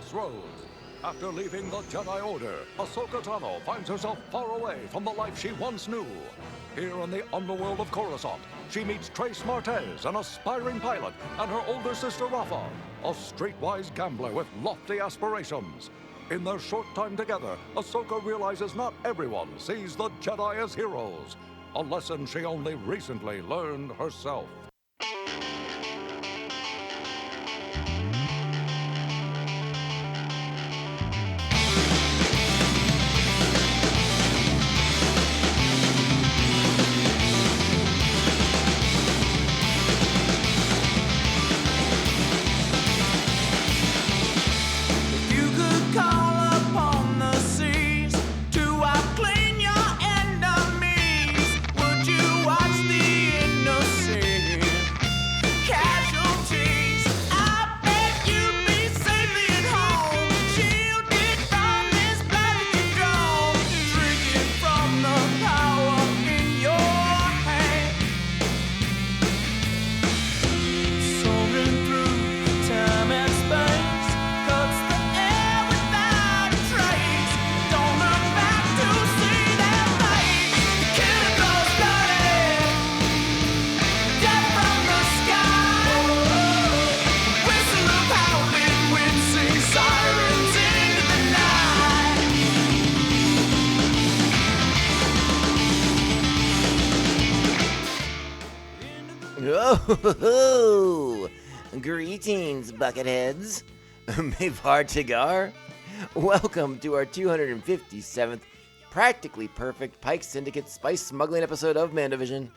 crossroads. After leaving the Jedi Order, Ahsoka Tano finds herself far away from the life she once knew. Here in the underworld of Coruscant, she meets Trace Martez, an aspiring pilot, and her older sister Rafa, a streetwise gambler with lofty aspirations. In their short time together, Ahsoka realizes not everyone sees the Jedi as heroes, a lesson she only recently learned herself. Oh, greetings, Bucketheads. Mayvar Tagar. Welcome to our 257th practically perfect Pike Syndicate spice smuggling episode of Mandovision.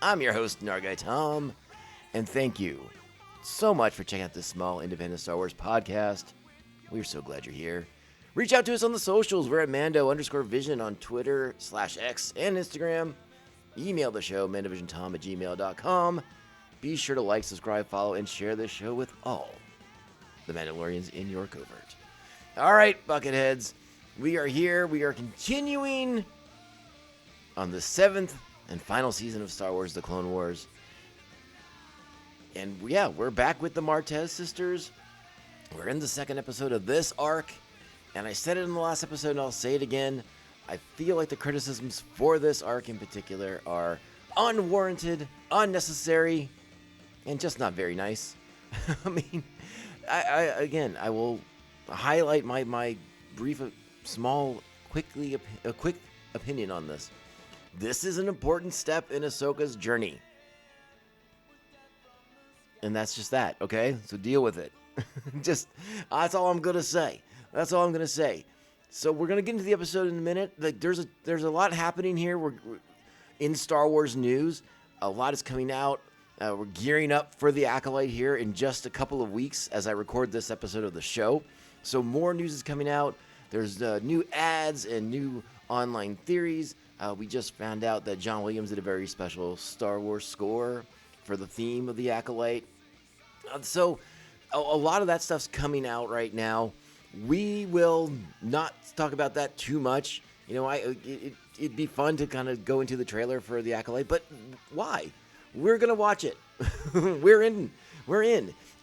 I'm your host, Nargai Tom, and thank you so much for checking out this small independent Star Wars podcast. We're so glad you're here. Reach out to us on the socials. We're at Mando_Vision on Twitter /X and Instagram. Email the show, mandovisiontom@gmail.com. Be sure to like, subscribe, follow, and share this show with all the Mandalorians in your covert. All right, Bucketheads, we are here. We are continuing on the 7th and final season of Star Wars: The Clone Wars. And yeah, we're back with the Martez Sisters. We're in the second episode of this arc. And I said it in the last episode, and I'll say it again. I feel like the criticisms for this arc in particular are unwarranted, unnecessary, and just not very nice. I mean, I will highlight my brief, quick opinion on this. This is an important step in Ahsoka's journey. And that's just that, okay? So deal with it. That's all I'm going to say. That's all I'm going to say. So we're gonna get into the episode in a minute. Like there's a lot happening here. We're in Star Wars news. A lot is coming out. We're gearing up for the Acolyte here in just a couple of weeks as I record this episode of the show. So more news is coming out. There's new ads and new online theories. We just found out that John Williams did a very special Star Wars score for the theme of the Acolyte. So a lot of that stuff's coming out right now. We will not talk about that too much. You know, it'd be fun to kind of go into the trailer for The Acolyte, but why? We're going to watch it. We're in.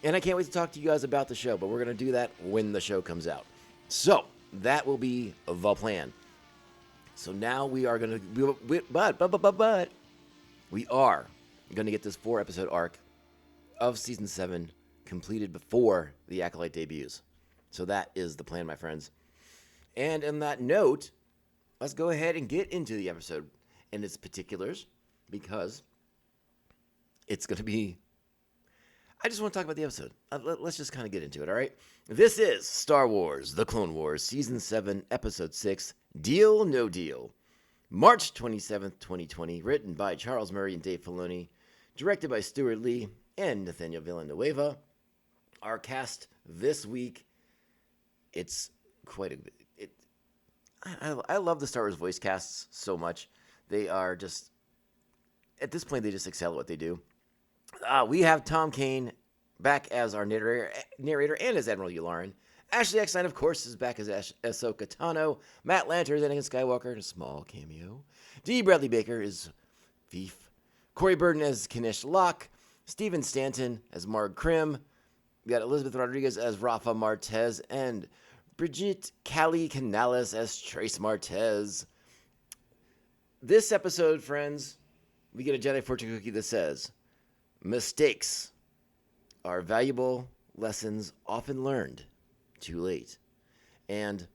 And I can't wait to talk to you guys about the show, but we're going to do that when the show comes out. So, that will be the plan. So now we are going to, but we are going to get this 4-episode arc of Season 7 completed before The Acolyte debuts. So that is the plan, my friends. And on that note, let's go ahead and get into the episode and its particulars, because it's going to be... I just want to talk about the episode. Let's just kind of get into it, all right? This is Star Wars: The Clone Wars, Season 7, Episode 6, Deal No Deal. March 27th, 2020, written by Charles Murray and Dave Filoni, directed by Stuart Lee and Nathaniel Villanueva. Our cast this week... It's quite a bit. I love the Star Wars voice casts so much. They are just, at this point, they just excel at what they do. We have Tom Kane back as our narrator and as Admiral Yularen. Ashley Eckstein, of course, is back as Ahsoka Tano. Matt Lanter is Anakin Skywalker in a small cameo. D. Bradley Baker is Thief. Corey Burden as Kanish Locke. Stephen Stanton as Marg Krim. We got Elizabeth Rodriguez as Rafa Martez and Brigitte Cali Canales as Trace Martez. This episode, friends, we get a Jedi fortune cookie that says, mistakes are valuable lessons often learned too late. And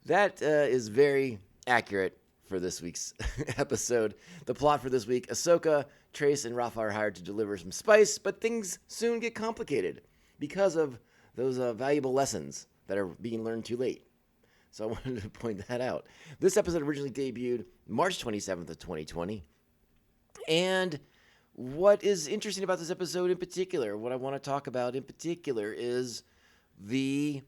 that is very accurate for this week's episode. The plot for this week, Ahsoka, Trace, and Rafa are hired to deliver some spice, but things soon get complicated because of those valuable lessons that are being learned too late. So I wanted to point that out. This episode originally debuted March 27th of 2020. And what is interesting about this episode in particular, what I want to talk about in particular, is the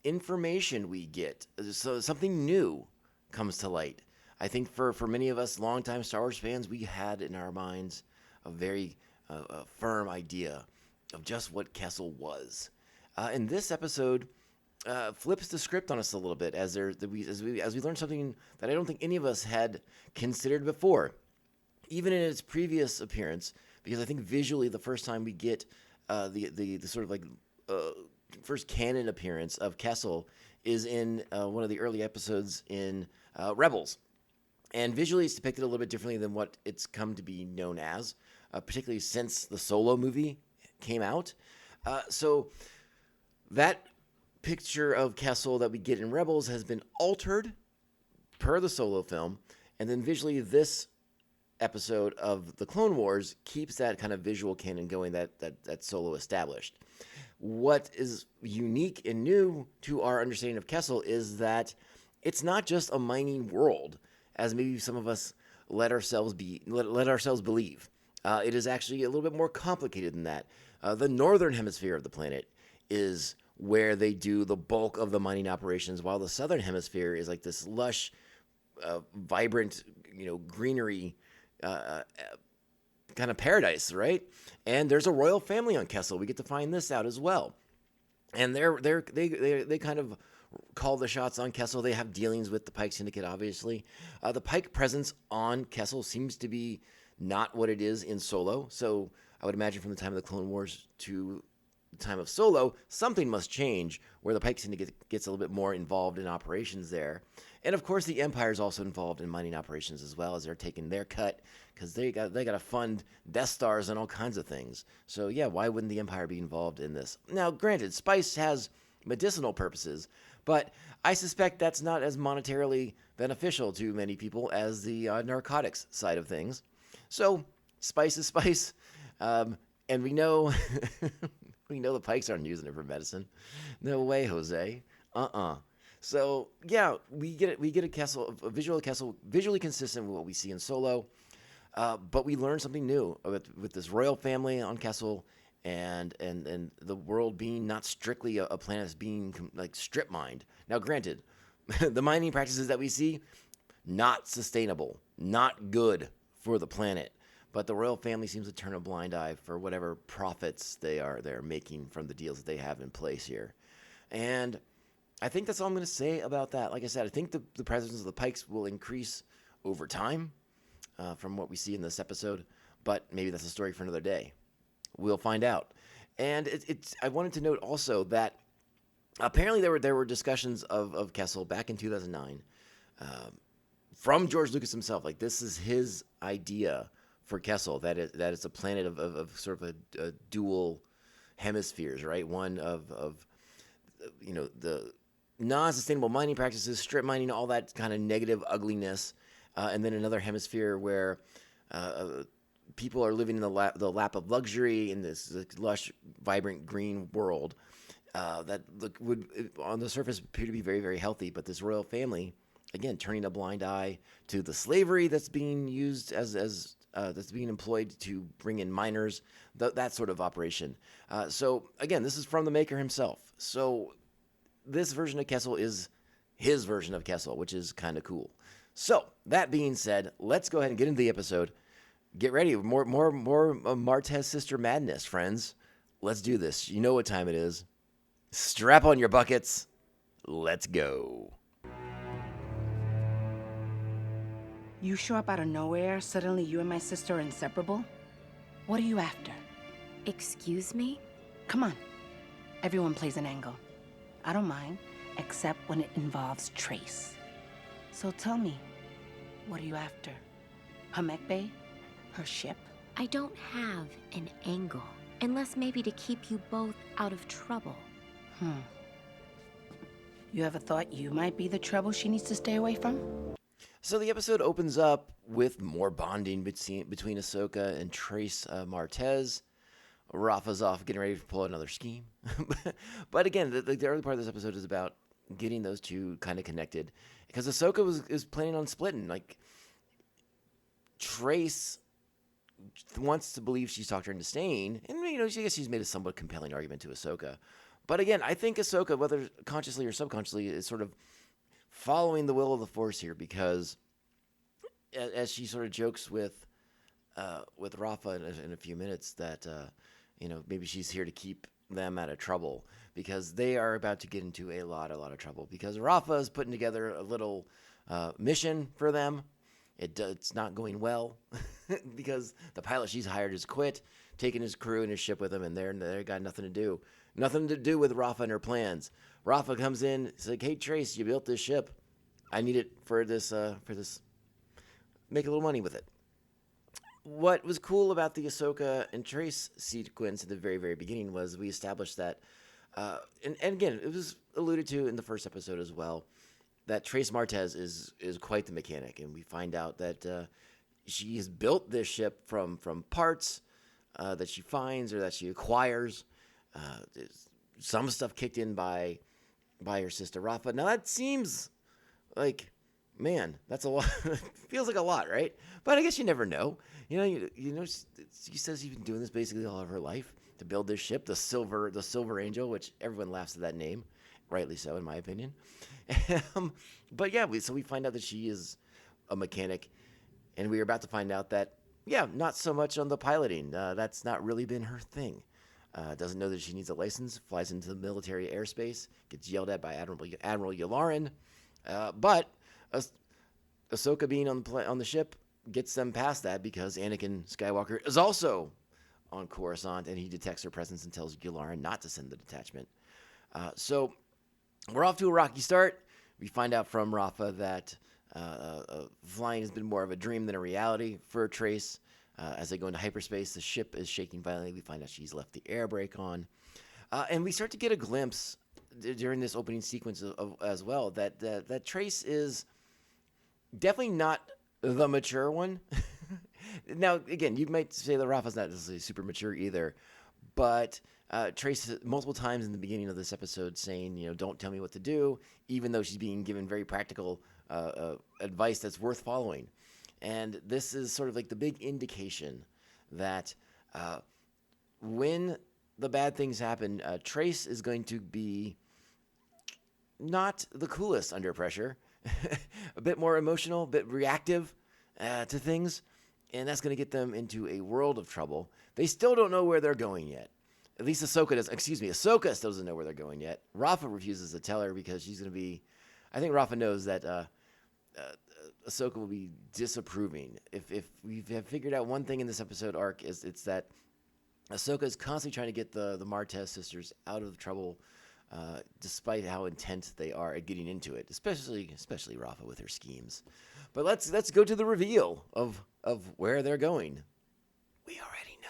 information we get. So something new comes to light. I think for many of us longtime Star Wars fans, we had in our minds a very firm idea of just what Kessel was. And this episode flips the script on us a little bit as we learn something that I don't think any of us had considered before, even in its previous appearance. Because I think visually, the first time we get the sort of like first canon appearance of Kessel is in one of the early episodes in Rebels. And visually, it's depicted a little bit differently than what it's come to be known as, particularly since the Solo movie came out. So that picture of Kessel that we get in Rebels has been altered per the Solo film. And then visually, this episode of the Clone Wars keeps that kind of visual canon going that Solo established. What is unique and new to our understanding of Kessel is that it's not just a mining world, as maybe some of us let ourselves believe. It is actually a little bit more complicated than that. The northern hemisphere of the planet is where they do the bulk of the mining operations, while the southern hemisphere is like this lush, vibrant, greenery kind of paradise, right? And there's a royal family on Kessel. We get to find this out as well. And they kind of call the shots on Kessel. They have dealings with the Pike Syndicate, obviously. The Pike presence on Kessel seems to be not what it is in Solo. So I would imagine from the time of the Clone Wars to the time of Solo, something must change where the Pike Syndicate gets a little bit more involved in operations there. And of course, the Empire is also involved in mining operations as well, as they're taking their cut because they got to fund Death Stars and all kinds of things. So yeah, why wouldn't the Empire be involved in this? Now, granted, spice has medicinal purposes, but I suspect that's not as monetarily beneficial to many people as the narcotics side of things. So spice is spice, and we know the Pikes aren't using it for medicine. No way, Jose. So yeah, we get a visual Kessel, visually consistent with what we see in Solo, but we learn something new with this royal family on Kessel, and the world being not strictly a planet that's being like strip mined. Now, granted, the mining practices that we see, not sustainable, not good for the planet. But the royal family seems to turn a blind eye for whatever profits they're making from the deals that they have in place here. And I think that's all I'm going to say about that. Like I said, I think the presence of the Pikes will increase over time from what we see in this episode. But maybe that's a story for another day. We'll find out. And I wanted to note also that apparently there were discussions of Kessel back in 2009 from George Lucas himself. Like, this is his idea for Kessel, that it's a planet of sort of a dual hemispheres, right? One of the non-sustainable mining practices, strip mining, all that kind of negative ugliness, and then another hemisphere where people are living in the lap of luxury in this lush, vibrant green world that would on the surface appear to be very, very healthy. But this royal family, again, turning a blind eye to the slavery that's being used that's being employed to bring in miners, that sort of operation. So again, this is from the maker himself. So this version of Kessel is his version of Kessel, which is kind of cool. So that being said, let's go ahead and get into the episode. Get ready, more Martez sister madness, friends. Let's do this. You know what time it is. Strap on your buckets. Let's go. You show up out of nowhere, suddenly you and my sister are inseparable? What are you after? Excuse me? Come on. Everyone plays an angle. I don't mind, except when it involves Trace. So tell me, what are you after? Her mech bay? Her ship? I don't have an angle. Unless maybe to keep you both out of trouble. You ever thought you might be the trouble she needs to stay away from? So the episode opens up with more bonding between Ahsoka and Trace Martez. Rafa's off getting ready to pull another scheme. But again, the early part of this episode is about getting those two kind of connected. Because Ahsoka is planning on splitting. Like, Trace wants to believe she's talked her into staying. And, I guess she's made a somewhat compelling argument to Ahsoka. But again, I think Ahsoka, whether consciously or subconsciously, is sort of following the will of the Force here. Because as she sort of jokes with Rafa in a few minutes that, maybe she's here to keep them out of trouble. Because they are about to get into a lot of trouble. Because Rafa is putting together a little mission for them. It's not going well because the pilot she's hired has quit, taking his crew and his ship with him, and they got nothing to do. Nothing to do with Rafa and her plans. Rafa comes in, he's like, "Hey, Trace, you built this ship. I need it for this. Make a little money with it." What was cool about the Ahsoka and Trace sequence at the very, very beginning was we established that, and again, it was alluded to in the first episode as well, that Trace Martez is quite the mechanic, and we find out that she has built this ship from parts that she finds or that she acquires. Some stuff kicked in by her sister Rafa. Now that seems like, man, that's a lot. Feels like a lot, right? But I guess you never know. She says she's been doing this basically all of her life to build this ship, the Silver Angel, which everyone laughs at that name, rightly so, in my opinion. But yeah, we find out that she is a mechanic, and we're about to find out that, not so much on the piloting. That's not really been her thing. Doesn't know that she needs a license, flies into the military airspace, gets yelled at by Admiral Yularen. But Ahsoka being on the ship gets them past that because Anakin Skywalker is also on Coruscant, and he detects her presence and tells Yularen not to send the detachment. So we're off to a rocky start. We find out from Rafa that flying has been more of a dream than a reality for Trace. As they go into hyperspace, the ship is shaking violently. We find out she's left the air brake on. And we start to get a glimpse during this opening sequence as well that Trace is definitely not the mature one. Now, again, you might say that Rafa's not necessarily super mature either, but Trace multiple times in the beginning of this episode saying, don't tell me what to do, even though she's being given very practical advice that's worth following. And this is sort of like the big indication that when the bad things happen, Trace is going to be not the coolest under pressure, a bit more emotional, a bit reactive to things, and that's going to get them into a world of trouble. They still don't know where they're going yet. At least Ahsoka still doesn't know where they're going yet. Rafa refuses to tell her because she's going to be... I think Rafa knows that Ahsoka will be disapproving. If we have figured out one thing in this episode arc, it's that Ahsoka is constantly trying to get the Martez sisters out of trouble, despite how intent they are at getting into it, especially Rafa with her schemes. But let's go to the reveal of where they're going. We already know.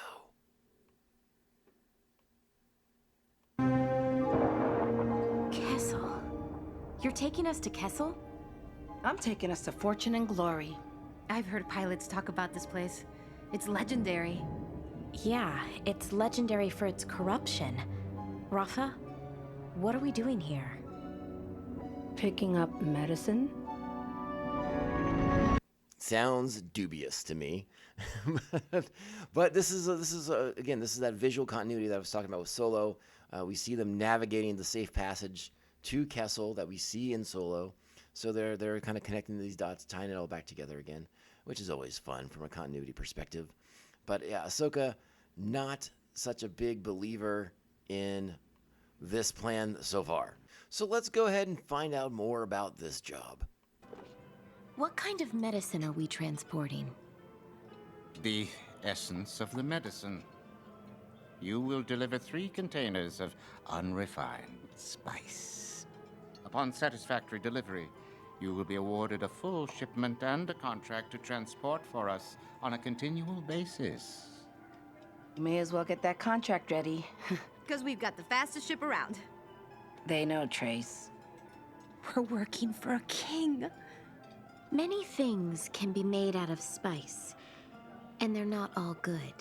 Kessel. You're taking us to Kessel? I'm taking us to fortune and glory. I've heard pilots talk about this place. It's legendary. Yeah, it's legendary for its corruption. Rafa, what are we doing here? Picking up medicine? Sounds dubious to me. But this is that visual continuity that I was talking about with Solo. We see them navigating the safe passage to Kessel that we see in Solo. So they're kind of connecting these dots, tying it all back together again, which is always fun from a continuity perspective. But yeah, Ahsoka, not such a big believer in this plan so far. So let's go ahead and find out more about this job. What kind of medicine are we transporting? The essence of the medicine. you will deliver 3 containers of unrefined spice. Upon satisfactory delivery, you will be awarded a full shipment and a contract to transport for us on a continual basis. You may as well get that contract ready. Because we've got the fastest ship around. They know, Trace. We're working for a king. Many things can be made out of spice, and they're not all good.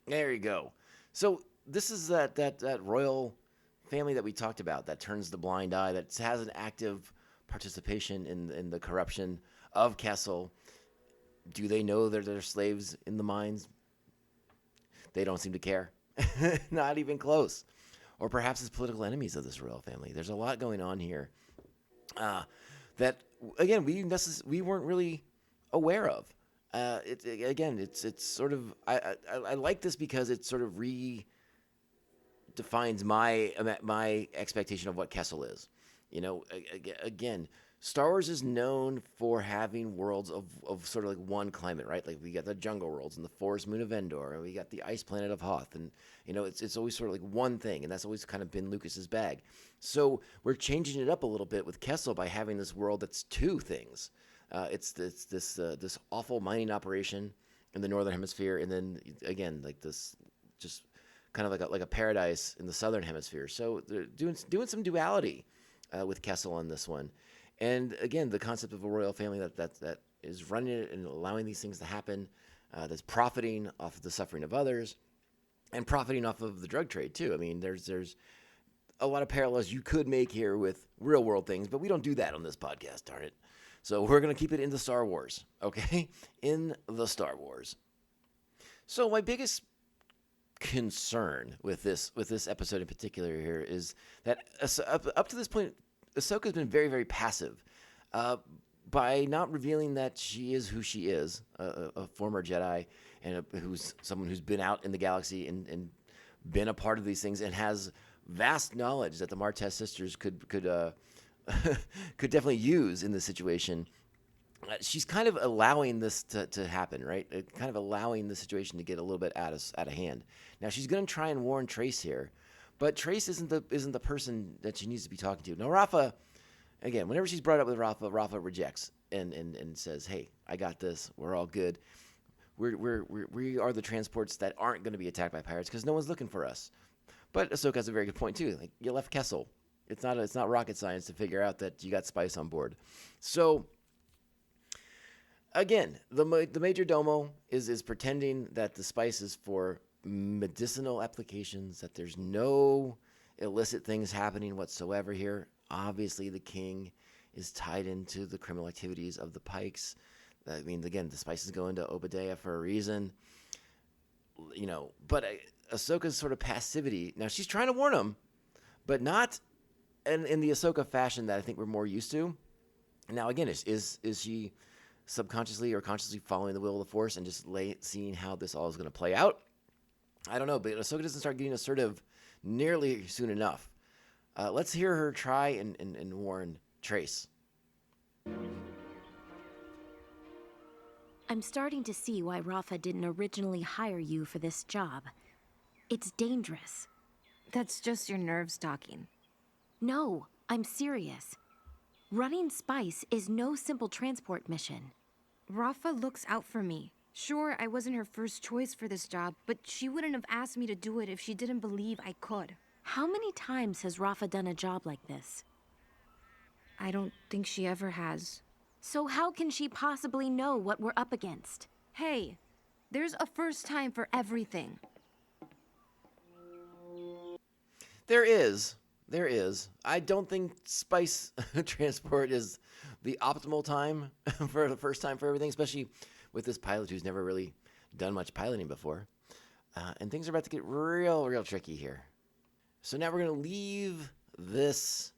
There you go. So this is that royal family that we talked about that turns the blind eye, that has an active participation in the corruption of Kessel. Do they know that they're slaves in the mines? They don't seem to care. Not even close. Or perhaps as political enemies of this royal family. There's a lot going on here that, again, we weren't really aware of. It's sort of I like this because it sort of redefines my expectation of what Kessel is. You know, again, Star Wars is known for having worlds of sort of like one climate, right? Like we got the jungle worlds and the forest moon of Endor, and we got the ice planet of Hoth, and you know it's always sort of like one thing, and that's always kind of been Lucas's bag. So we're changing it up a little bit with Kessel by having this world that's two things. It's this awful mining operation in the northern hemisphere, and then again like this just kind of like a paradise in the southern hemisphere. So they're doing some duality with Kessel on this one, and again the concept of a royal family that is running it and allowing these things to happen, that's profiting off of the suffering of others, and profiting off of the drug trade too. I mean, there's a lot of parallels you could make here with real world things, but we don't do that on this podcast, darn it. So we're going to keep it in the Star Wars, okay? In the Star Wars. So my biggest concern with this episode in particular here is that up to this point, Ahsoka's been very, very passive by not revealing that she is who she is, a former Jedi, and who's someone who's been out in the galaxy and been a part of these things and has vast knowledge that the Martez sisters could could definitely use in this situation. She's kind of allowing this to happen, right? Kind of allowing the situation to get a little bit out of hand. Now she's going to try and warn Trace here, but Trace isn't the person that she needs to be talking to. Now Rafa, again, whenever she's brought up with Rafa rejects and says, "Hey, I got this. We're all good. We are the transports that aren't going to be attacked by pirates because no one's looking for us." But Ahsoka has a very good point too. Like, you left Kessel. It's not rocket science to figure out that you got spice on board. So again, the major domo is pretending that the spice is for medicinal applications, that there's no illicit things happening whatsoever here. Obviously, the king is tied into the criminal activities of the Pikes. I mean, again, the spice is going to Obadiah for a reason. You know, but Ahsoka's sort of passivity. Now she's trying to warn him, but not in the Ahsoka fashion that I think we're more used to. Now, again, is she subconsciously or consciously following the will of the Force and just seeing how this all is going to play out? I don't know, but Ahsoka doesn't start getting assertive nearly soon enough. Let's hear her try and warn Trace. I'm starting to see why Rafa didn't originally hire you for this job. It's dangerous. That's just your nerves talking. No, I'm serious. Running spice is no simple transport mission. Rafa looks out for me. Sure, I wasn't her first choice for this job, but she wouldn't have asked me to do it if she didn't believe I could. How many times has Rafa done a job like this? I don't think she ever has. So how can she possibly know what we're up against? Hey, there's a first time for everything. There is. I don't think spice transport is the optimal time for the first time for everything, especially with this pilot who's never really done much piloting before. And things are about to get real tricky here. So now we're going to leave this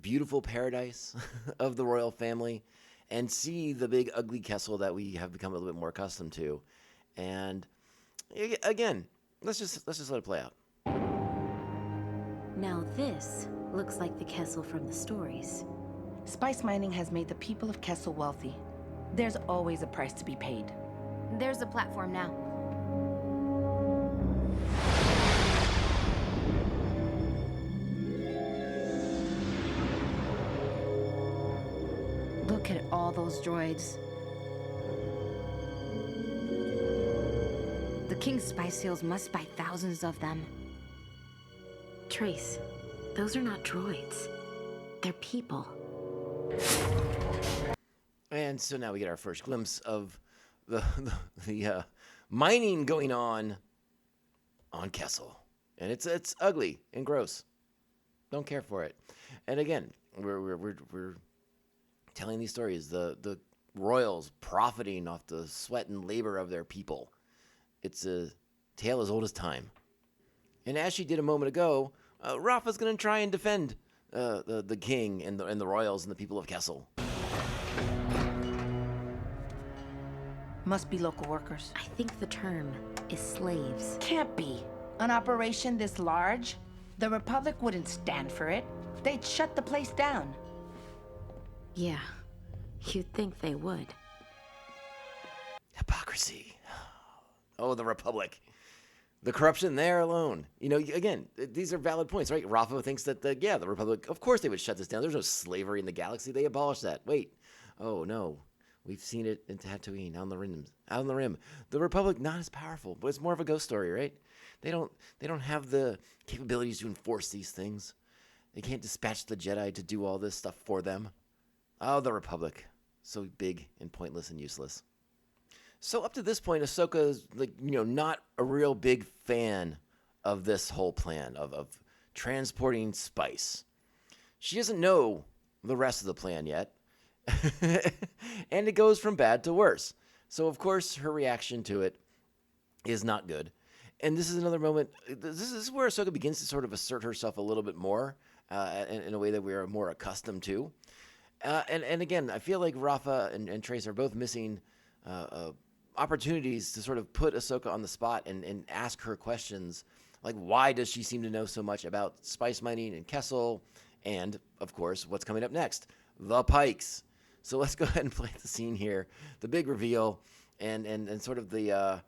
beautiful paradise of the royal family and see the big ugly Kessel that we have become a little bit more accustomed to. And again, let's just let it play out. Now this looks like the Kessel from the stories. Spice mining has made the people of Kessel wealthy. There's always a price to be paid. There's the platform now. Look at all those droids. The King's spy seals must buy thousands of them. Trace, those are not droids. They're people. And so now we get our first glimpse of the mining going on Kessel. And it's ugly and gross. Don't care for it. And again, we're telling these stories, the royals profiting off the sweat and labor of their people. It's a tale as old as time. And as she did a moment ago, Rafa's going to try and defend the king and the royals and the people of Kessel. Must be local workers. I think the term is slaves. Can't be. An operation this large? The Republic wouldn't stand for it. They'd shut the place down. Yeah, you'd think they would. Hypocrisy. Oh, the Republic. The corruption there alone. You know, again, these are valid points, right? Rafa thinks that, the Republic, of course they would shut this down. There's no slavery in the galaxy. They abolished that. Wait. Oh, no. We've seen it in Tatooine, out on the rim. The Republic, not as powerful, but it's more of a ghost story, right? They don't have the capabilities to enforce these things. They can't dispatch the Jedi to do all this stuff for them. Oh, the Republic. So big and pointless and useless. So up to this point, Ahsoka is not a real big fan of this whole plan of transporting spice. She doesn't know the rest of the plan yet. And it goes from bad to worse. So of course her reaction to it is not good. And this is another moment. This is where Ahsoka begins to sort of assert herself a little bit more in a way that we are more accustomed to. And again, I feel like Rafa and Trace are both missing opportunities to sort of put Ahsoka on the spot and ask her questions. Like, why does she seem to know so much about spice mining in Kessel? And, of course, what's coming up next? The Pikes. So let's go ahead and play the scene here. The big reveal and sort of the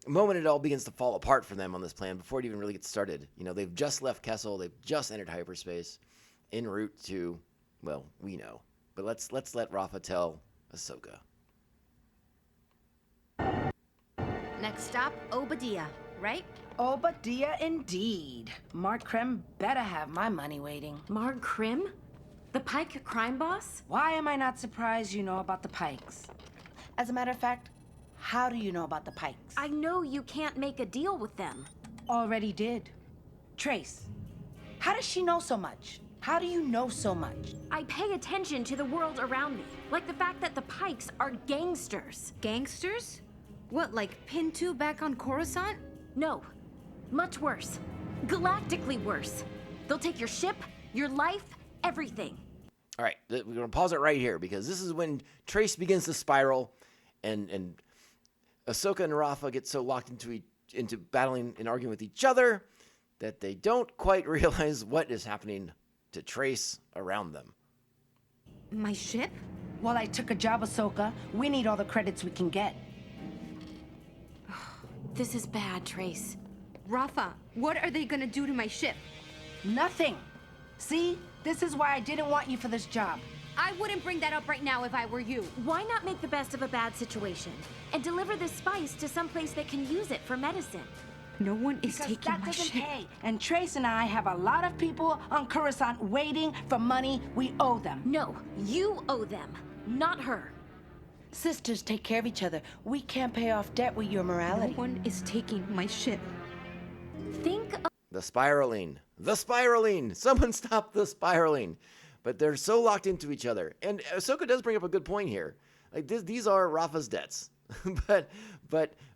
moment it all begins to fall apart for them on this plan before it even really gets started. You know, they've just left Kessel. They've just entered hyperspace en route to, well, we know. But let's let Rafa tell Ahsoka. Next stop, Obadiah, right? Obadiah indeed. Mark Krem better have my money waiting. Marg Krim? The Pike crime boss? Why am I not surprised you know about the Pikes? As a matter of fact, how do you know about the Pikes? I know you can't make a deal with them. Already did. Trace, how does she know so much? How do you know so much? I pay attention to the world around me, like the fact that the Pikes are gangsters. Gangsters? What, like Pintu back on Coruscant? No, much worse. Galactically worse. They'll take your ship, your life, everything. All right, we're going to pause it right here because this is when Trace begins to spiral and Ahsoka and Rafa get so locked into battling and arguing with each other that they don't quite realize what is happening to Trace around them. My ship? Well, I took a job, Ahsoka. We need all the credits we can get. This is bad, Trace. Rafa, what are they gonna do to my ship? Nothing. See? This is why I didn't want you for this job. I wouldn't bring that up right now if I were you. Why not make the best of a bad situation and deliver this spice to some place that can use it for medicine? No one is Because taking that my doesn't ship. pay. And Trace and I have a lot of people on Coruscant waiting for money we owe them. No, you owe them, not her. Sisters take care of each other. We can't pay off debt with your No morality. one is taking my ship. Think of The spiraling. The spiraling. Someone stop the spiraling. But they're so locked into each other. And Ahsoka does bring up a good point here. Like these are Rafa's debts. but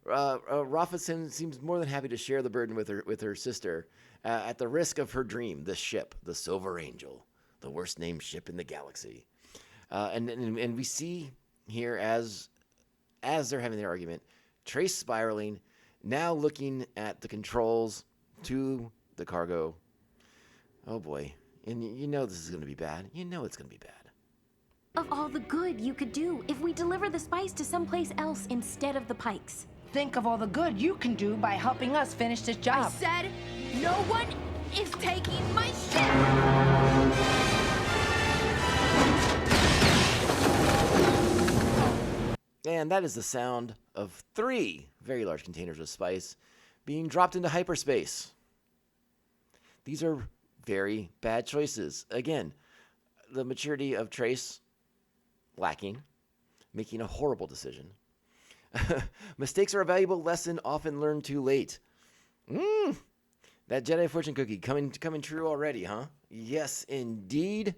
Rafa seems more than happy to share the burden with her sister at the risk of her dream, the ship, the Silver Angel, the worst named ship in the galaxy. And we see here as they're having their argument, Trace spiraling, now looking at the controls to the cargo. Oh boy. And you know this is going to be bad. You know it's going to be bad. of all the good you could do if we deliver the spice to someplace else instead of the Pikes. Think of all the good you can do by helping us finish this I job. said no one is taking my ship! And that is the sound of 3 very large containers of spice being dropped into hyperspace. These are very bad choices. Again, the maturity of Trace lacking, making a horrible decision. Mistakes are a valuable lesson often learned too late. That Jedi fortune cookie coming true already, huh? Yes, indeed.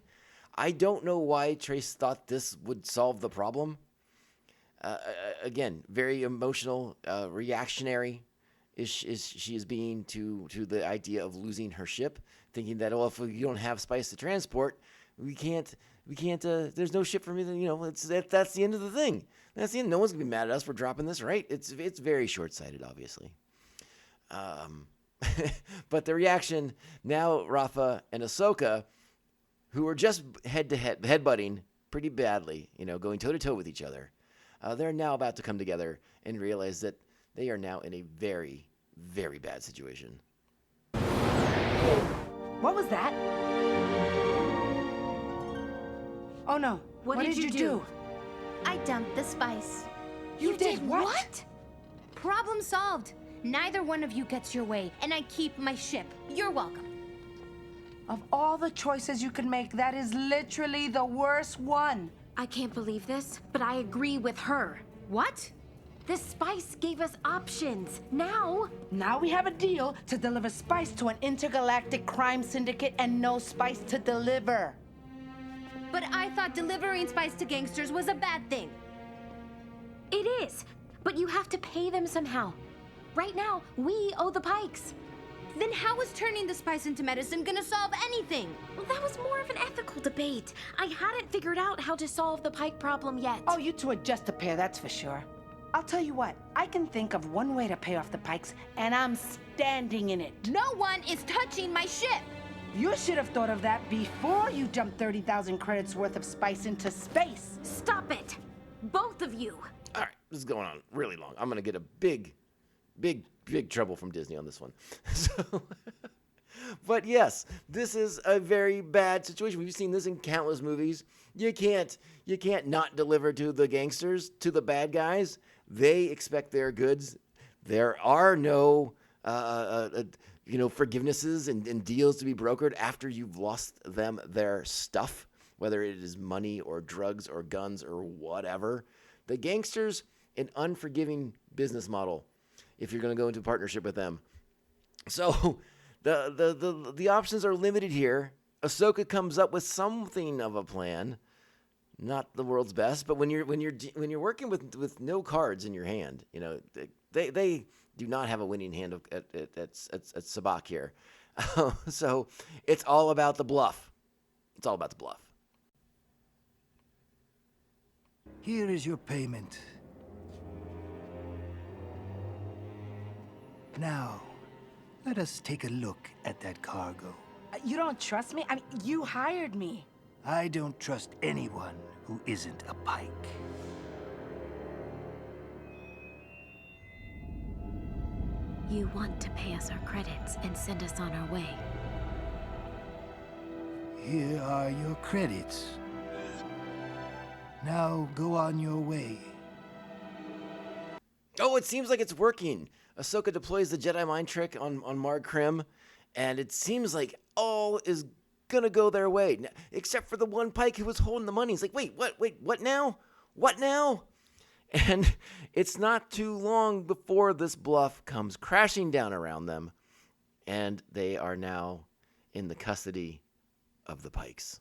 I don't know why Trace thought this would solve the problem. Again, very emotional, reactionary she is being to the idea of losing her ship, thinking that, if you don't have spice to transport, we can't, there's no ship for me, that's the end of the thing. That's the end. No one's gonna be mad at us for dropping this, right? It's very short-sighted, obviously. But the reaction now, Rafa and Ahsoka, who were just head-to-head, headbutting pretty badly, going toe-to-toe with each other, they're now about to come together and realize that they are now in a very, very bad situation. What was that? Oh no. What did you do? I dumped the spice. You did what? Problem solved. Neither one of you gets your way, and I keep my ship. You're welcome. Of all the choices you could make, that is literally the worst one. I can't believe this, but I agree with her. What? The spice gave us options. Now we have a deal to deliver spice to an intergalactic crime syndicate and no spice to deliver. But I thought delivering spice to gangsters was a bad thing. it is, but you have to pay them somehow. Right now, we owe the Pikes. Then how is turning the spice into medicine gonna solve anything? Well, that was more of an ethical debate. I hadn't figured out how to solve the Pike problem yet. Oh, you two are just a pair, that's for sure. I'll tell you what, I can think of one way to pay off the Pikes, and I'm standing in it. No one is touching my ship! You should have thought of that before you jumped 30,000 credits worth of spice into space. Stop it! Both of you! All right, this is going on really long. I'm going to get a big trouble from Disney on this one. But yes, this is a very bad situation. We've seen this in countless movies. You can't not deliver to the gangsters, to the bad guys. They expect their goods. There are no forgivenesses and deals to be brokered after you've lost them their stuff, whether it is money or drugs or guns or whatever. The gangsters, an unforgiving business model if you're going to go into a partnership with them. So the options are limited here. Ahsoka comes up with something of a plan, not the world's best, but when you're working with no cards in your hand, they do not have a winning hand at Sabak here. So it's all about the bluff. It's all about the bluff. Here is your payment. Now, let us take a look at that cargo. You don't trust me? I mean, you hired me. I don't trust anyone who isn't a Pike. You want to pay us our credits and send us on our way. Here are your credits. Now go on your way. Oh, it seems like it's working. Ahsoka deploys the Jedi mind trick on Marg Krim, and it seems like all is gonna go their way, except for the one Pike who was holding the money. He's like, wait, what now? What now? And it's not too long before this bluff comes crashing down around them, and they are now in the custody of the Pikes.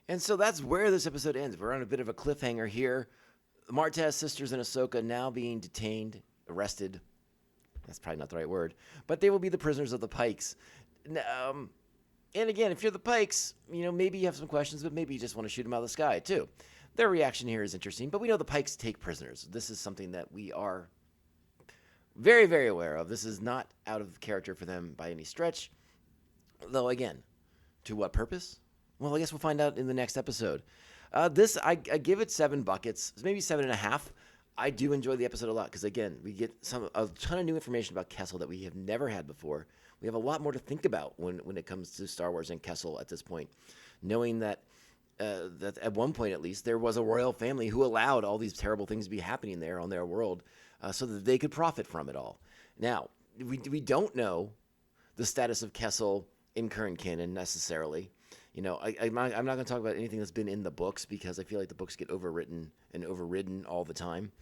And so that's where this episode ends. We're on a bit of a cliffhanger here. The Martez sisters and Ahsoka now being detained, arrested. That's probably not the right word. But they will be the prisoners of the Pikes. And again, if you're the Pikes, maybe you have some questions, but maybe you just want to shoot them out of the sky, too. Their reaction here is interesting, but we know the Pikes take prisoners. This is something that we are very, very aware of. This is not out of character for them by any stretch. Though, again, to what purpose? Well, I guess we'll find out in the next episode. I give it 7 buckets, maybe 7.5. I do enjoy the episode a lot because, again, we get a ton of new information about Kessel that we have never had before. We have a lot more to think about when it comes to Star Wars and Kessel at this point, knowing that at one point at least there was a royal family who allowed all these terrible things to be happening there on their world so that they could profit from it all. Now, we don't know the status of Kessel in current canon necessarily. You know, I'm not going to talk about anything that's been in the books because I feel like the books get overwritten and overridden all the time.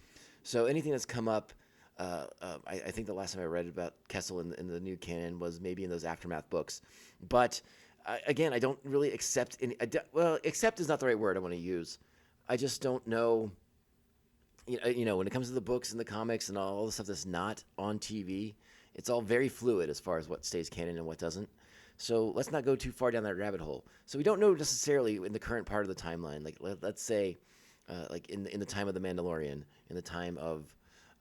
So anything that's come up, I think the last time I read about Kessel in the new canon was maybe in those Aftermath books. But again, I don't really accept any. Well, accept is not the right word I want to use. I just don't know. You know, when it comes to the books and the comics and all the stuff that's not on TV, it's all very fluid as far as what stays canon and what doesn't. So let's not go too far down that rabbit hole. So we don't know necessarily in the current part of the timeline. Like let's say, like in the time of the Mandalorian, in the time of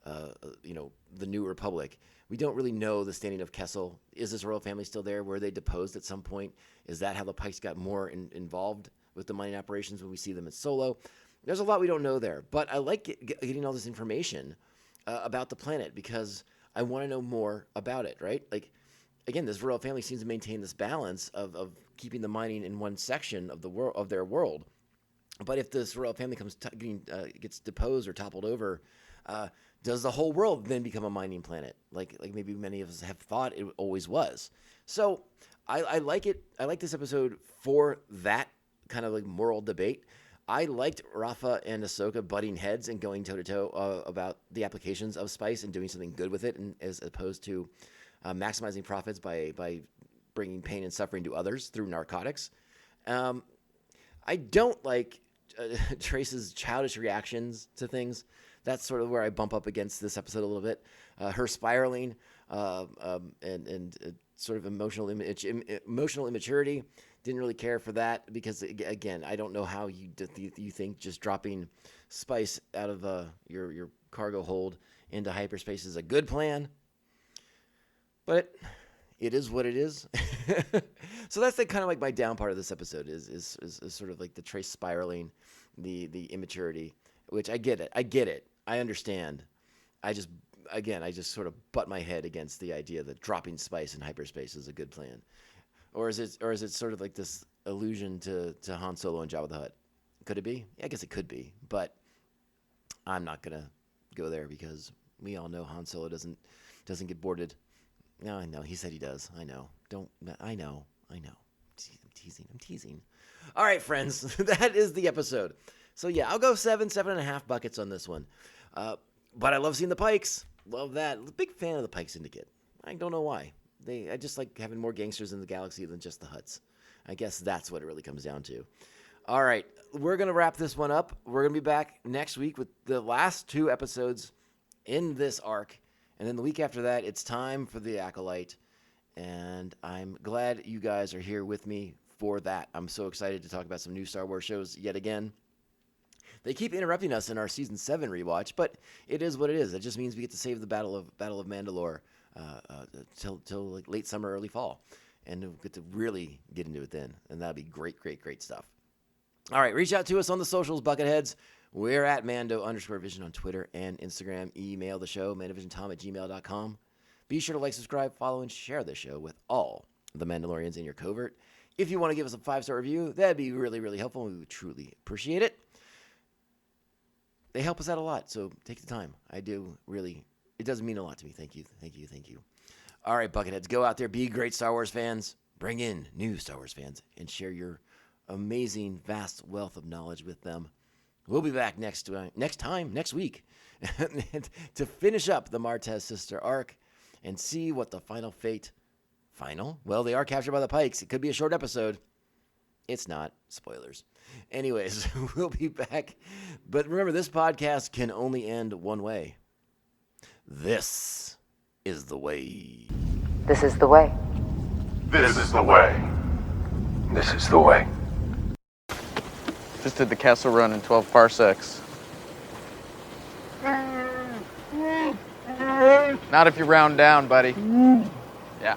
the New Republic, we don't really know the standing of Kessel. Is this royal family still there? Were they deposed at some point? Is that how the Pikes got more involved with the mining operations when we see them at Solo? There's a lot we don't know there, but I like getting all this information about the planet because I want to know more about it, right? Like, again, this royal family seems to maintain this balance of keeping the mining in one section of the world of their world. But if this royal family gets deposed or toppled over, does the whole world then become a mining planet? Like maybe many of us have thought it always was. So I like it. I like this episode for that kind of like moral debate. I liked Rafa and Ahsoka butting heads and going toe-to-toe about the applications of spice and doing something good with it, and as opposed to maximizing profits by bringing pain and suffering to others through narcotics. I don't like Trace's childish reactions to things. That's sort of where I bump up against this episode a little bit. Her spiraling and sort of emotional immaturity. Didn't really care for that because, again, I don't know how you think just dropping spice out of your cargo hold into hyperspace is a good plan. But it is what it is. So that's kind of like my down part of this episode is sort of like the Trace spiraling, the immaturity, which I get it. I understand. I just sort of butt my head against the idea that dropping spice in hyperspace is a good plan. Or is it sort of like this allusion to Han Solo and Jabba the Hutt? Could it be? Yeah, I guess it could be, but I'm not gonna go there because we all know Han Solo doesn't get boarded. No, I know. He said he does. I know. I know. I'm teasing. All right, friends. That is the episode. So yeah, I'll go 7.5 buckets on this one. But I love seeing the Pikes. Love that. Big fan of the Pike Syndicate. I don't know why. I just like having more gangsters in the galaxy than just the Hutts. I guess that's what it really comes down to. All right, we're going to wrap this one up. We're going to be back next week with the last 2 episodes in this arc. And then the week after that, it's time for the Acolyte. And I'm glad you guys are here with me for that. I'm so excited to talk about some new Star Wars shows yet again. They keep interrupting us in our Season 7 rewatch, but it is what it is. It just means we get to save the Battle of Mandalore till like late summer, early fall. And we'll get to really get into it then. And that'll be great stuff. All right, reach out to us on the socials, Bucketheads. We're at Mando_Vision on Twitter and Instagram. Email the show, mandovisiontom@gmail.com. Be sure to like, subscribe, follow, and share the show with all the Mandalorians in your covert. If you want to give us a 5-star review, that'd be really, really helpful. We would truly appreciate it. They help us out a lot, so take the time. I do really. It does mean a lot to me. Thank you. All right, Bucketheads, go out there, be great Star Wars fans. Bring in new Star Wars fans and share your amazing, vast wealth of knowledge with them. We'll be back next week, to finish up the Martez Sister arc and see what the final fate. Well, they are captured by the Pikes. It could be a short episode. It's not. Spoilers. Anyways, we'll be back. But remember, this podcast can only end one way. This is the way. This is the way. This is the way. This is the way. Just did the Kessel run in 12 parsecs. Not if you round down, buddy. Yeah.